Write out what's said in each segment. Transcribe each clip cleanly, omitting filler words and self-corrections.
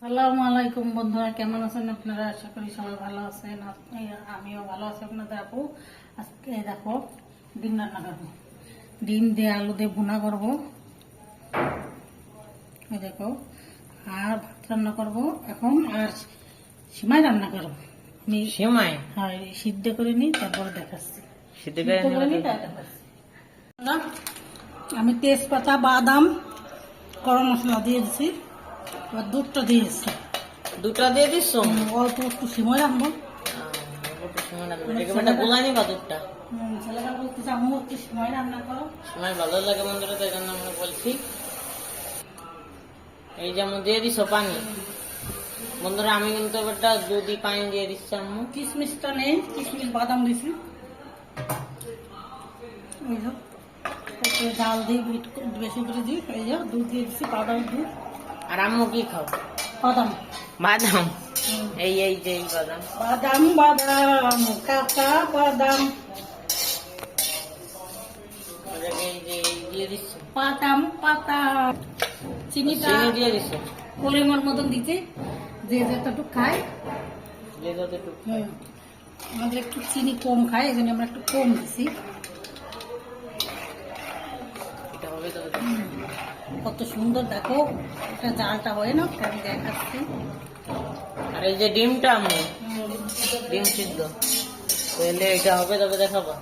আসসালামু আলাইকুম বন্ধুরা, কেমন আছেন আপনারা? আশা করি সবাই ভালো আছেন। আমিও ভালো আছি। আপনাদের আপু আজকে দেখো ডিম রান্না করবো। ডিম দিয়ে আলু দিয়ে ভুনা করবো, এই দেখো। আর ভাত রান্না করবো এখন, আর সিমাই রান্না করবো। আমি সেমাই হ্যাঁ সিদ্ধ করে নিই, তারপরে দেখাচ্ছি। সিদ্ধ সিদ্ধ করে নিই, তাই দেখাচ্ছি। আমি তেজপাতা, বাদাম, গরম মশলা দিয়ে দিচ্ছি। এবার দুধটা দিয়েছি, দুটা দিয়ে দিস। অল্প একটু সিমাই রাখবো। গোলা নিবা দুধটা। ছেলেরা বলতেছে আম্মু একটু সিমাই রান্না করো। সময় ভালো লাগে বন্ধুরা, তাই জন্য আমরা বলছি। এই যেমন দিয়ে দিস পানি বন্ধুরা, আমি কিন্তু এবারটা দুধই পানি দিয়ে দিচ্ছি। আম্মু কিশমিশটা নেই, কিশমিশ বাদাম দিছি। এই যে একটু জাল দিই, বেশি করে দিই। এই যে দুধ দিয়ে দিচ্ছি, পাউডার দুধ। আর আম্মু কি খাও? বাদাম। বাদাম। এই এই যে এই বাদাম, বাদাম বাদাম কাঁচা বাদাম। এই যে এই দিয়ে দিচ্ছি। বাদাম পাতা। চিনিটা চিনি দিয়ে দিচ্ছ, পরিমাণ মতন দিতে, যে যতটুকু খায়। যে যতটুকু। আমাদের একটু চিনি কম খায়, এই জন্য আমরা একটু কম দিছি। এটা হবে তো। কত সুন্দর দেখো, এটা জালটা হয় না, আমি দেখাচ্ছি। আর এই যে ডিমটা আম্মু, ডিম সিদ্ধ তাহলে এটা হবে, তবে দেখাবো।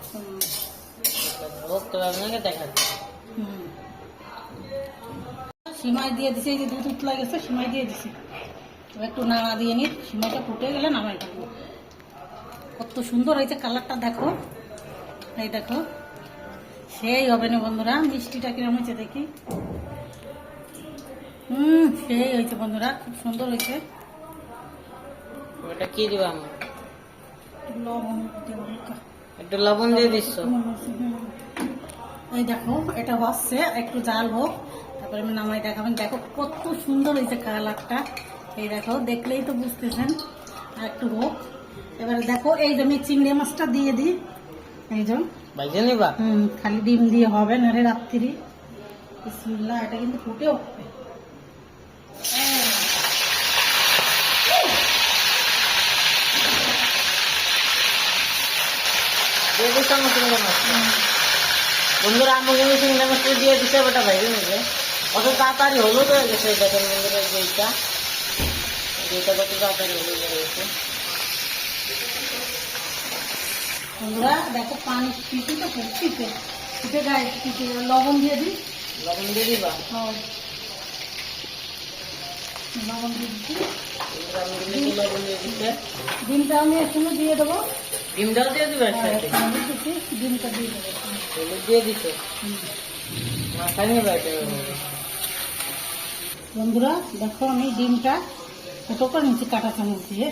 তবে আপনাকে দেখাচ্ছি। সিমাই দিয়ে দিছি, এই যে দুধ উতলা গেছে, সিমাই দিয়ে দিছি। এবার একটু নাড়া দিয়ে নিই, সিমাইটা ফুটে গেলে নামাই দেবো। কত সুন্দর হয়েছে কালারটা দেখো, এই দেখো। সেই হবে না বন্ধুরা, মিষ্টিটা কিরম হয়েছে দেখি। সেই হয়েছে বন্ধুরা, খুব সুন্দর হয়েছে। ওটা কি দিবা আম্মু? লবণ দেবো হালকা। একটু লবণ দিয়ে দিচ্ছ। এই দেখো এটা হচ্ছে, একটু জাল হোক, তারপরে আমি নামাই দেখাবেন। দেখো কত সুন্দর হয়েছে কালারটা, এই দেখো, দেখলেই তো বুঝতেছেন। আর একটু হোক। এবারে দেখো এই যে আমি চিংড়ি মাছটা দিয়ে দিই। এই যে ভাইজে নিবা? খালি ডিম দিয়ে হবে না রে রাত্রি। বিসমিল্লাহ, এটা কিন্তু ফুটে উঠবে। দিয়ে দিচ্ছ আমার চিংড়ি মাছ। বন্ধুরা আম্মু কিন্তু চিংড়ি মাছটা দিয়ে দিচ্ছে, ওটা ভাইজে নিবে। অত তাড়াতাড়ি হলুদ হয়ে গেছে। দেখেন বন্ধুরা, যেইটা যেটা কত তাড়াতাড়ি হলুদ হয়ে গেছে। বন্ধুরা দেখো পানি পিঠে তো পিঠে পিঠে গায়ে পিঠে লবণ দিয়ে দিই। লবণ দিয়ে দিবা? লবণ দিয়ে দিচ্ছি। আমি কিন্তু লবণ দিয়ে দিচ্ছে। ডিমটা আমি এখনো দিয়ে দেবো। ডিমটাও দিয়ে দিবে একসাথে? ডিমটা দিয়ে দেবো। হলুদ দিয়ে দিচ্ছ, মাথায় নিয়ে বাইরে। বন্ধুরা দেখো আমি ডিমটা ছোটো করে নিচ্ছি কাঁটা চামচ দিয়ে।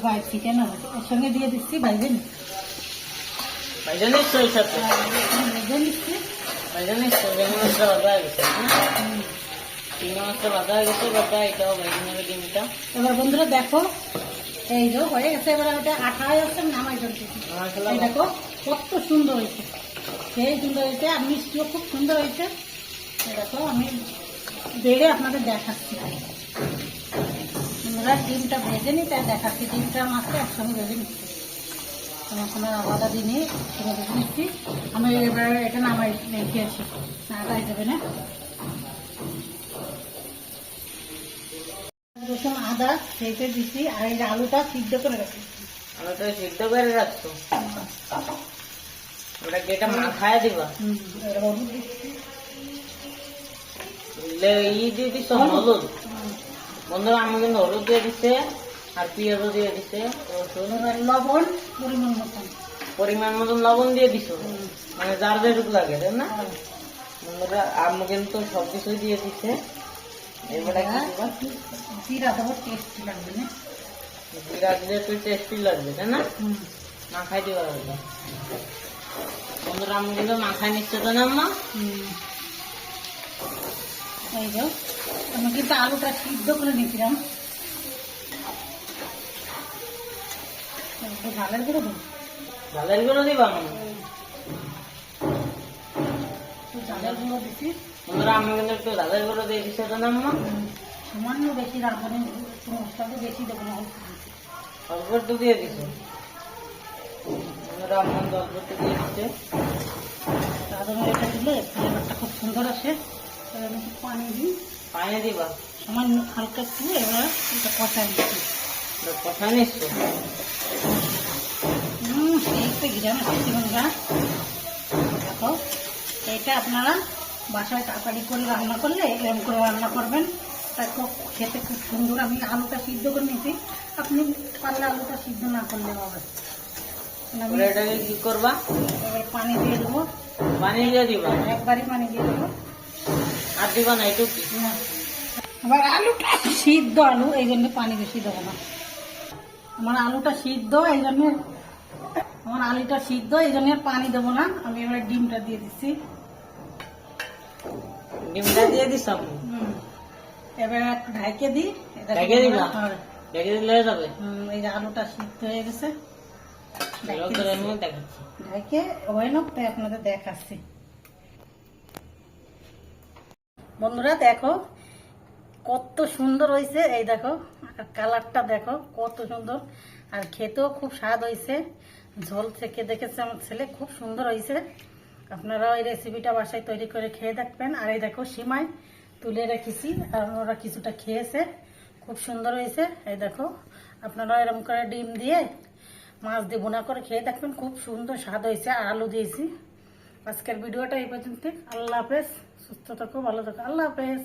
গায়ে চিকেন এর সঙ্গে দিয়ে দিচ্ছি, ভাইজে নিচ্ছি। ভাইজে নিচ্ছ ওই সাথে? ভেজে নিচ্ছি। ভাইজে নিচ্ছ? চিংড়ি মাছটা বাঁধা হয়ে গেছে। চিংড়ি মাছটা বাঁধা হয়ে গেছে, বাটা এটাও ভাইজে নেবে ডিমটা। এবার বন্ধুরা দেখো এই যে হয়ে গেছে। এবার ওটা আঠা হয়ে যাচ্ছে, নামাই ফেলতেছি। এই দেখো কত সুন্দর হয়েছে, সেই সুন্দর হয়েছে। আর মিষ্টিও খুব সুন্দর হয়েছে। এই দেখো আমি বেড়ে আপনাদের দেখাচ্ছি। আমরা ডিমটা ভেজে নিই, তাই দেখাচ্ছি। ডিমটা মাছটা একসঙ্গে ভেজে নিচ্ছি, কোনো আলাদা দিনে একসঙ্গে ভেজে নিচ্ছি। আমি এবার এটা নামাই রেখেছি, নাড়াই যাবে না। রসুন আদা সেইটা দিচ্ছি, আর এই আলুটা সিদ্ধ করে রাখি। আলুটা সিদ্ধ করে রাখছো? ওটা কি এটা মাখায় দিবা? হলুদ দিচ্ছি। ই দিয়ে দিচ্ছ হলুদ? বন্ধুরা আমি কিন্তু হলুদ দিয়ে দিচ্ছে, আর পেঁয়াজও দিয়ে দিচ্ছে, রসুন। লবণ পরিমাণ মতন, পরিমাণ মতন লবণ দিয়ে দিছো, মানে যার যেটুকু লাগে, তাই না? বন্ধুরা আম্মু কিন্তু সবকিছুই দিয়ে দিচ্ছে। এবারে কি দিবা? জিরা দেবো, টেস্টি লাগবে না? জিরা দিলে একটু টেস্টি লাগবে, তাই না? মাখাই দিবা। বন্ধুরা আমি কিন্তু মাখাই নিচ্ছে, তো না আম্মা? এই যে আমি কিন্তু আলুটা সিদ্ধ করে নিয়েছিলাম। ঝালের গুঁড়ো দেবো। ঝালের গুঁড়ো দিবা? ঝালের গুঁড়ো দিচ্ছি। বন্ধুরা আমি কিন্তু একটু ঝালের গুঁড়ো দিয়ে দিচ্ছে, তো না আম্মা? সামান্য বেশি রাঁধুনি, একটু মশলাটা বেশি দেবো না, অল্প দিচ্ছি। অল্প একটু দিয়ে দিছে রামন, অল্প একটু দিয়ে দিচ্ছে। রাঁধুনি এটা দিলে ফ্লেভারটা খুব সুন্দর আসে। এবার আমি একটু পানি দিই, পানি দিবা, সামান্য হালকা একটু। এবার এটা কষাই দিচ্ছি। কষা নিচ্ছ। এই তো ঘিরানো চিচিঙ্গা। দেখো, এটা আপনারা বাসায় তাড়াতাড়ি করে রান্না করলে এরকম করে রান্না করবেন, তাই খুব খেতে খুব সুন্দর। আমি আলুটা সিদ্ধ করে নিয়েছি, আপনি পারলে আলুটা সিদ্ধ না করলে হবে। আমি এবার এটাকে কি করবা? এবার পানি দিয়ে দেবো, পানি দিয়ে দিবা, একবারই পানি দিয়ে দেবো। আর দিবা না এইটুকু? না, এবার আলুটা সিদ্ধ আলু, এই জন্য পানি বেশি দেবো না। আমার আলুটা সিদ্ধ, এই জন্য পানি দেবো না। আমি এবার ডিমটা দিয়ে দিচ্ছি। ডিমটা দিয়ে দিস। এবার একটু ঢাইকে দিই। ঢেকে দিবা? ঢেকে দিলে হয়ে যাবে। এই যে আলুটা সিদ্ধ হয়ে গেছে, লোকের আমি দেখাচ্ছি। ঢাইকে হয়ে হোক, তাই আপনাদের দেখাচ্ছি। বন্ধুরা দেখো কত সুন্দর হয়েছে, এই দেখো কালারটা দেখো কত সুন্দর, আর খেতেও খুব স্বাদ হয়েছে। ঝোল থেকে দেখেছে আমার ছেলে, খুব সুন্দর হয়েছে। আপনারা ওই রেসিপিটা বাসায় তৈরি করে খেয়ে দেখবেন। আর এই দেখো সিমাই তুলে রেখেছি, আর ওরা কিছুটা খেয়েছে, খুব সুন্দর হয়েছে। এই দেখো আপনারা এরকম করে ডিম দিয়ে মাছ দিয়ে বোনা করে খেয়ে দেখবেন, খুব সুন্দর স্বাদ হয়েছে। আর আলু দিয়েছি। আজকের ভিডিওটা এই পর্যন্ত। আল্লাহ হাফেজ, সুস্থ থাকো, ভালো থাকো, আল্লাহ হাফেজ।